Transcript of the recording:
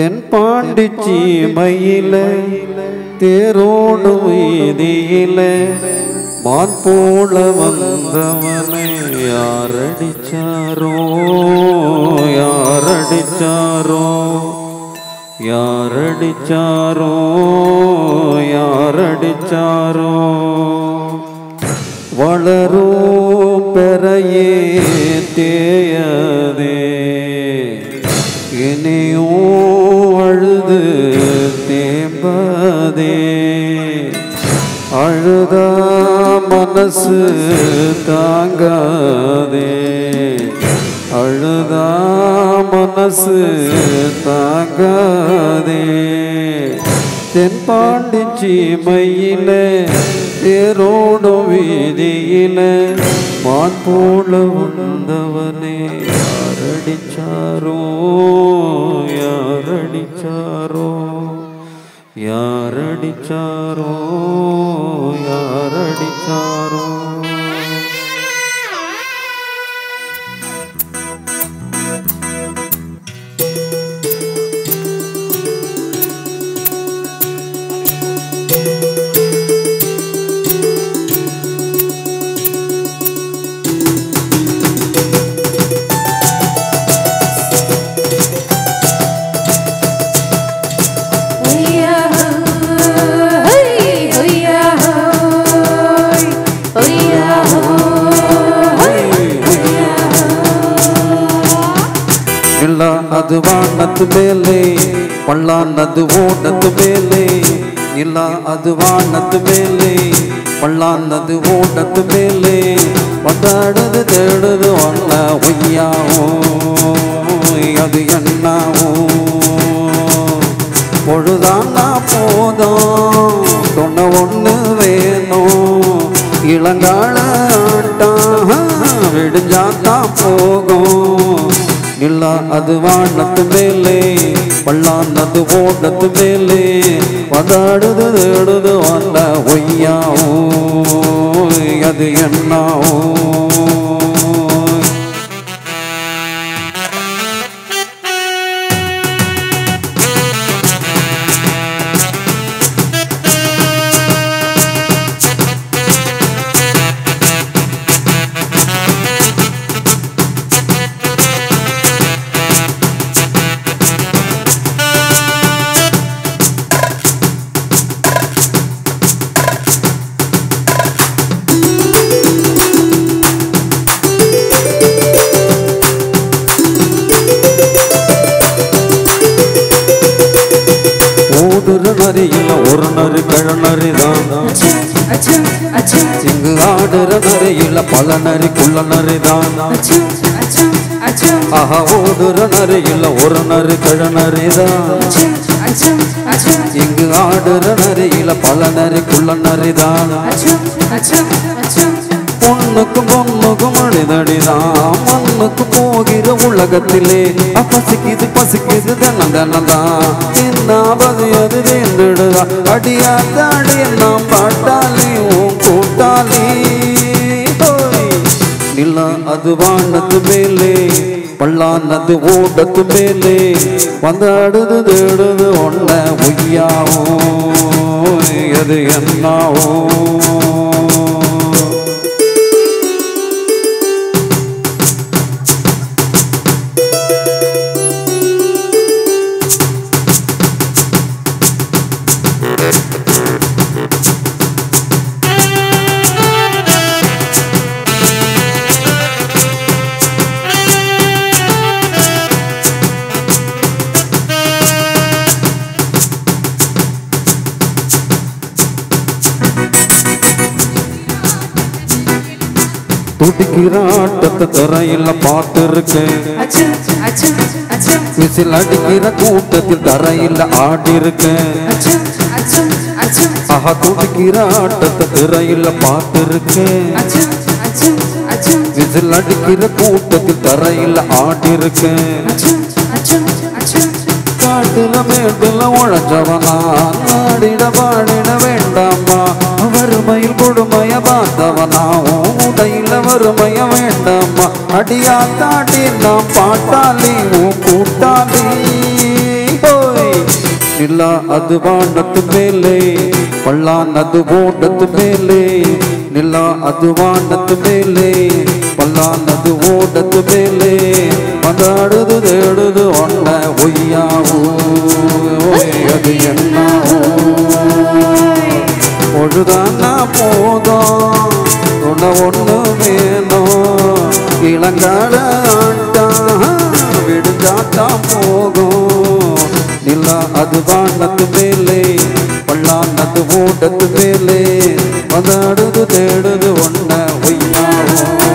தென்பாண்டி சீமையில தேரோடு வீதியில மான் போல வந்தவனை யாரடிச்சாரோ யாரடிச்சாரோ யாரடிச்சாரோ யாரடிச்சாரோ வளரும் பெறையே தேயதே இனியோ அழுது தேம்பதே அழுதா மனசு தாங்காதே அழுதா மனசு தாங்காதே தென்பாண்டி சீமையில தேரோடு வீதியில மான் போல வந்தவனே யாரடிச்சாரோ யாரடிச்சாரோ யாரடிச்சாரோ யாரடிச்சாரோ அது வானத்து மேலே பள்ளானது ஓடத்து மேலே நிலா அது வானத்து மேலே பள்ளானது ஓடத்து மேலே வந்தாடுது தேடுது வல்ல ஒய்யாவோ அது என்னாவோ பொழுதானா போதும் தொன்ன ஒன்று வேணும் இளங்கால விடிஞ்சாத்தான் போகும் நிலா அது வானத்து மேலே பள்ளானது ஓடத்து மேலே வந்தாடுது தேடுது வந்த ஒய்யாவோ அது என்னாவோ நரியில் ஒரு நரி கழநரிதான் இங்கு ஆடுற நரியில் பல நரிக்குள்ள நரிதான் ஆஹா ஓடுற நரியில் ஒரு நரி கழநரிதான் இங்கு ஆடுற நரியில் பல நரிக்குள்ள நரிதான் பொண்ணுக்கும் பொண்ணுக்கும் அடிதடிதான் மண்ணுக்கு போகிற உலகத்திலே பசிக்குது பசிக்குது தன்னம் தன்னதான் என்னாவது அது வேண்டுடுதா அடியாத்தாடி நாம் பாட்டாளி உன் கூட்டாளி நிலா அது வானத்து மேலே பள்ளானது ஓடத்து மேலே வந்தாடுது தேடுது ஒன்ன ஒய்யாவோ அது என்னாவோ துடிக்கிற ஆட்டத்தை தரையில் பார்த்திருக்கேன் விசில் அடிக்கிற கூட்டத்தில் தரையில் ஆடி இருக்கேன் ஆஹா துடிக்கிற ஆட்டத்தை திரையில் பார்த்திருக்கேன் விசில் அடிக்கிற கூட்டத்தில் தரையில் ஆடி இருக்கேன் காட்டுல மேட்டுல உழைச்சவனா நாடிட பாடிட வேண்டாமா வறுமையில் கொடுமைய பார்த்தவனா உடையில வறுமைய வேண்டாமா அடியா தாட்டி நாம் பாட்டாளி கூட்டாளி நிலா அது வானத்து மேலே பல்லானது ஓடத்து மேலே நிலா அது வானத்து மேலே பல்லானது ஓடத்து மேலே வந்தாடுது தேடுது ஒன்ன ஒய்யாவோ அது என்ன பொழுதானா போதும் உன்ன ஒண்ணு வேணும் இளங்கால ஆட்டா விடுஞ்சாட்டா போகும் நிலா அது வானத்து மேலே பல்லானது ஓடத்து மேலே வந்தாடுது தேடுது ஒன்ன ஒய்யாவோ